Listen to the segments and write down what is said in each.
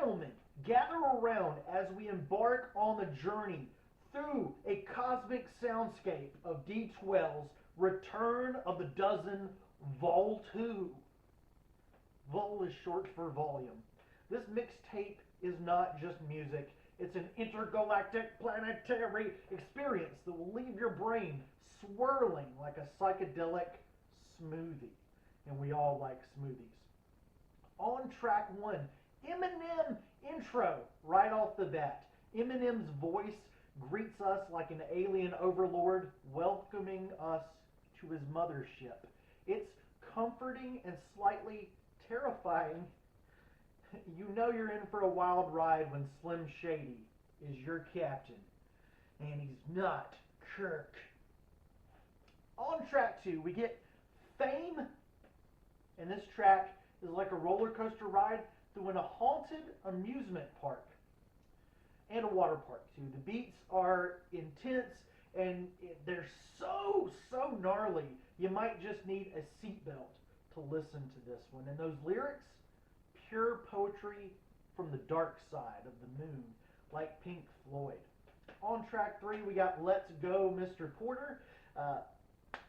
gentlemen, gather around as we embark on the journey through a cosmic soundscape of D12's Return of the Dozen Vol 2. Vol is short for volume. This mixtape is not just music, it's an intergalactic planetary experience that will leave your brain swirling like a psychedelic smoothie. And we all like smoothies. On track one, Eminem intro right off the bat. Eminem's voice greets us like an alien overlord welcoming us to his mothership. It's comforting and slightly terrifying. You know you're in for a wild ride when Slim Shady is your captain, and he's not Kirk. On track two, we get Fame, and this track is like a roller coaster ride through a haunted amusement park and a water park too. The beats are intense and they're so gnarly. You might just need a seatbelt to listen to this one. And those lyrics, pure poetry from the dark side of the moon, like Pink Floyd. On track three, we got Let's Go, Mr. Porter.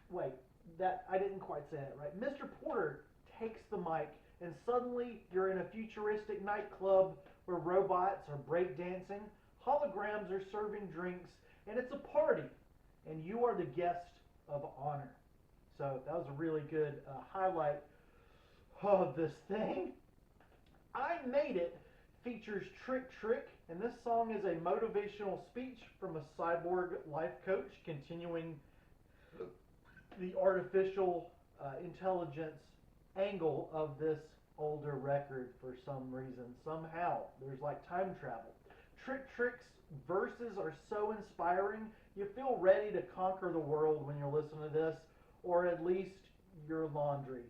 Wait, that I didn't quite say that right. Mr. Porter takes the mic, and suddenly you're in a futuristic nightclub where robots are breakdancing, holograms are serving drinks, and it's a party, and you are the guest of honor. So that was a really good highlight of this thing. I Made It features Trick Trick, and this song is a motivational speech from a cyborg life coach continuing the artificial intelligence angle of this older record for some reason. Somehow there's like time travel. Trick Trick's verses are so inspiring. You feel ready to conquer the world when you're listening to this, or at least your laundry.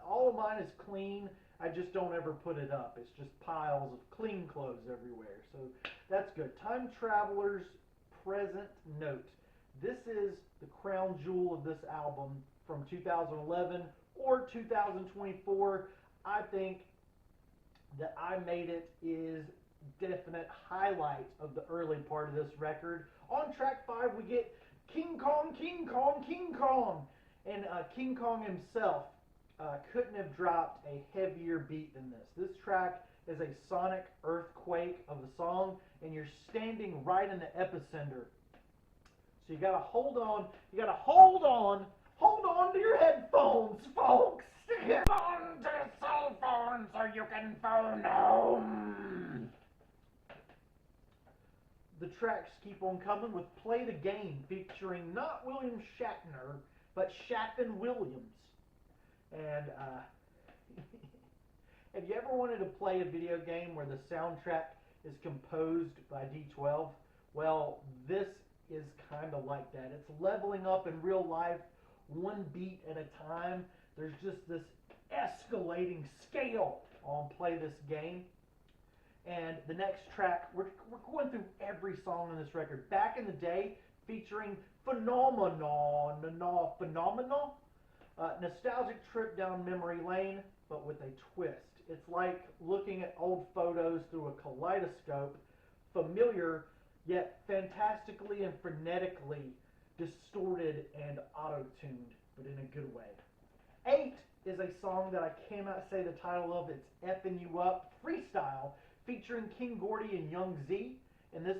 All of mine is clean. I just don't ever put it up. It's just piles of clean clothes everywhere. So that's good. Time Traveler's Present Note. This is the crown jewel of this album from 2011 or 2024. I think that I Made It is definite highlight of the early part of this record. On track 5 we get King Kong, King Kong, King Kong. And King Kong himself couldn't have dropped a heavier beat than this. This track is a sonic earthquake of a song, and you're standing right in the epicenter. So you gotta hold on, hold on to your headphones, folks. Get on to your cell phone so you can phone home. The tracks keep on coming with Play the Game, featuring not William Shatner, but Shatner Williams. And have you ever wanted to play a video game where the soundtrack is composed by D-12? Well, this is kind of like that. It's leveling up in real life, one beat at a time. There's just this escalating scale on Play This Game. And the next track, we're going through every song on this record. Back in the day, featuring Phenomenal, nostalgic trip down memory lane, but with a twist. It's like looking at old photos through a kaleidoscope, familiar yet fantastically and frenetically distorted and auto-tuned, but in a good way. 8 is a song that I cannot say the title of. It's Effin' You Up, freestyle, featuring King Gordy and Young Z, and this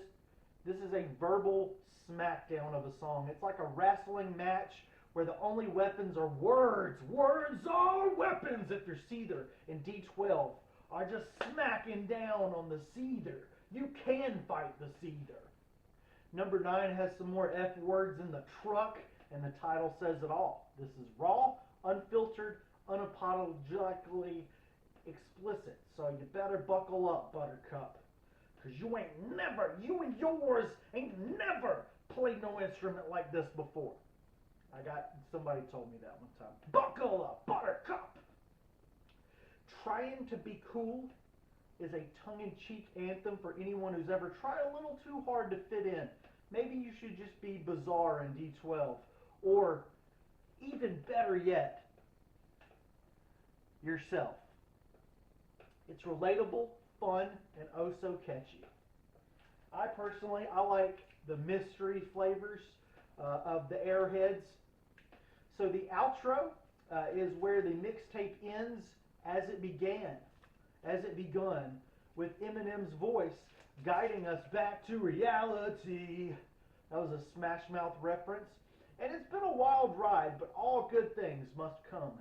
is a verbal smackdown of a song. It's like a wrestling match where the only weapons are words. Words are weapons if you're Seether, and D-12 are just smacking down on the Seether. You can fight the Seether. Number 9 has some more F words in the truck, and the title says it all. This is raw, unfiltered, unapologetically explicit. So you better buckle up, Buttercup. Because you and yours ain't never played no instrument like this before. Somebody told me that one time. Buckle up, Buttercup! Trying to Be Cool is a tongue-in-cheek anthem for anyone who's ever tried a little too hard to fit in. Maybe you should just be bizarre in D-12. Or, even better yet, yourself. It's relatable, fun, and oh so catchy. I like the mystery flavors of the Airheads. So the outro is where the mixtape ends as it began, as it begun, with Eminem's voice guiding us back to reality. That was a Smash Mouth reference. And it's been a wild ride, but all good things must come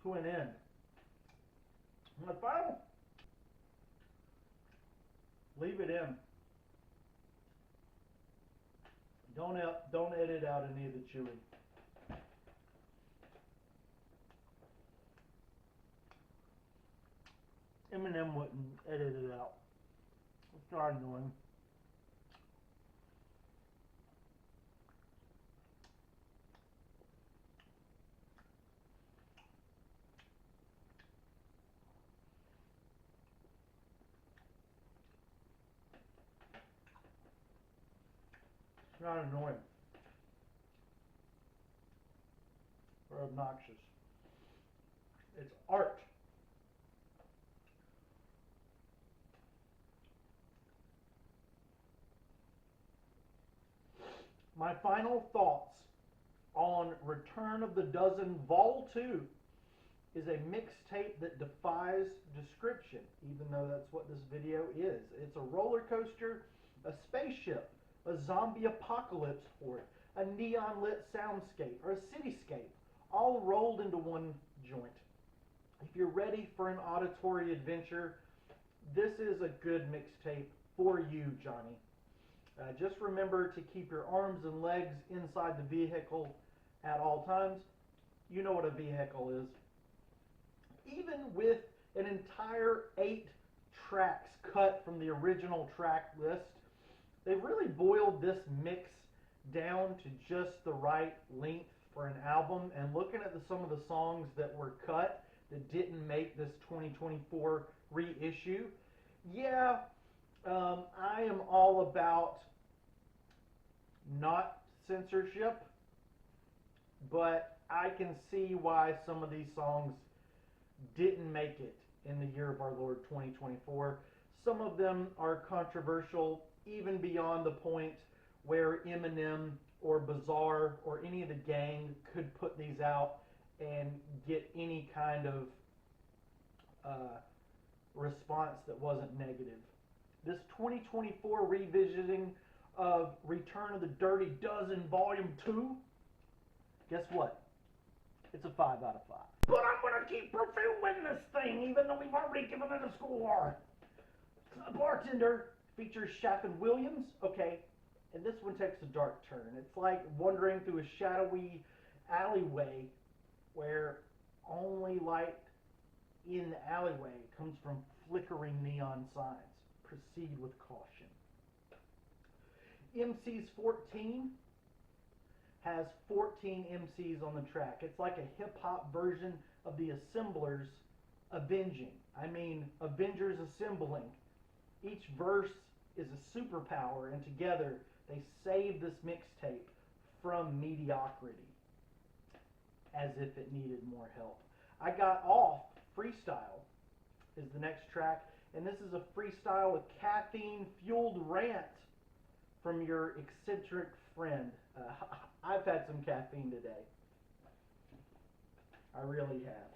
to an end. My final, leave it in. Don't edit out any of the chewing. Eminem wouldn't edit it out. It's not annoying. It's not annoying or obnoxious. It's art. My final thoughts on Return of the Dozen Vol 2 is a mixtape that defies description, even though that's what this video is. It's a roller coaster, a spaceship, a zombie apocalypse fort, a neon lit soundscape, or a cityscape, all rolled into one joint. If you're ready for an auditory adventure, this is a good mixtape for you, Johnny. Just remember to keep your arms and legs inside the vehicle at all times. You know what a vehicle is. Even with an entire 8 tracks cut from the original track list, they've really boiled this mix down to just the right length for an album. And looking at some of the songs that were cut that didn't make this 2024 reissue, yeah, I am all about not censorship, but I can see why some of these songs didn't make it in the year of our Lord 2024. Some of them are controversial, even beyond the point where Eminem or Bizarre or any of the gang could put these out and get any kind of response that wasn't negative. This 2024 revisiting of Return of the Dirty Dozen Volume 2, guess what? It's a 5 out of 5. But I'm going to keep reviewing this thing, even though we've already given it a score. Bartender features Shappin Williams. Okay, and this one takes a dark turn. It's like wandering through a shadowy alleyway where only light in the alleyway comes from flickering neon signs. Proceed with caution. MC's 14 has 14 MCs on the track. It's like a hip-hop version of the Assemblers avenging. I mean, Avengers assembling. Each verse is a superpower, and together they save this mixtape from mediocrity as if it needed more help. I Got Off Freestyle is the next track, and this is a freestyle with caffeine-fueled rant from your eccentric friend. I've had some caffeine today. I really have.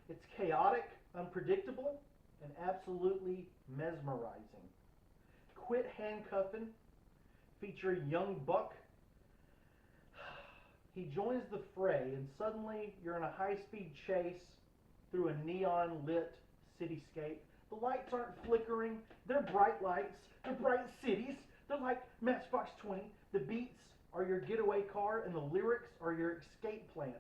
It's chaotic, unpredictable, and absolutely mesmerizing. Quit Handcuffin' featuring Young Buck. He joins the fray, and suddenly you're in a high-speed chase through a neon-lit cityscape. The lights aren't flickering. They're bright lights. They're bright cities. They're like Matchbox 20. The beats are your getaway car, and the lyrics are your escape plan.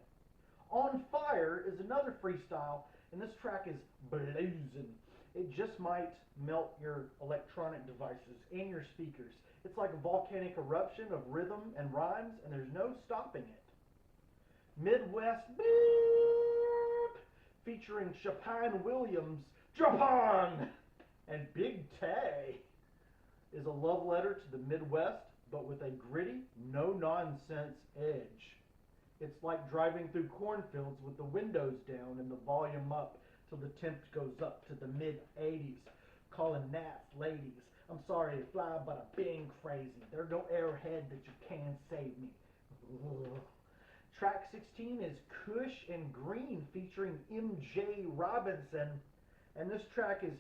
On Fire is another freestyle, and this track is blazing. It just might melt your electronic devices and your speakers. It's like a volcanic eruption of rhythm and rhymes, and there's no stopping it. Midwest Beep featuring Chapin Williams, Japan, and Big Tay, is a love letter to the Midwest, but with a gritty, no-nonsense edge. It's like driving through cornfields with the windows down and the volume up till the temp goes up to the mid-80s. Calling gnats ladies. I'm sorry to fly, but I'm being crazy. There's no airhead that you can save me. Ugh. Track 16 is Kush and Green featuring M.J. Robinson. And this track is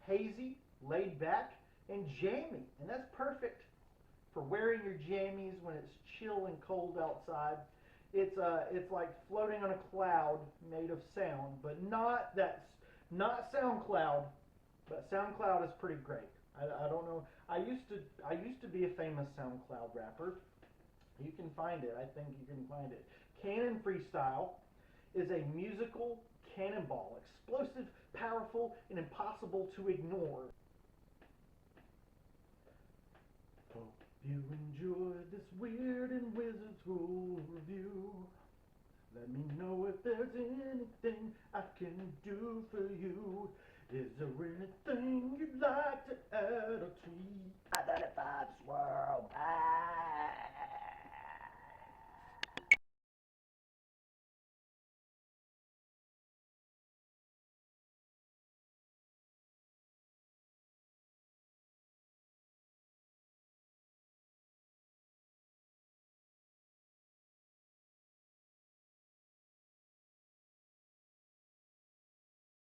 hazy, laid back, and jammy. And that's perfect for wearing your jammies when it's chill and cold outside. It's like floating on a cloud made of sound, but not SoundCloud, but SoundCloud is pretty great. I don't know. I used to be a famous SoundCloud rapper. You can find it. I think you can find it. Cannon Freestyle is a musical cannonball, explosive, powerful, and impossible to ignore. Hope you enjoyed this weird and wizard school review. Let me know if there's anything I can do for you. Is there anything you'd like to add or tweet? I 35's world.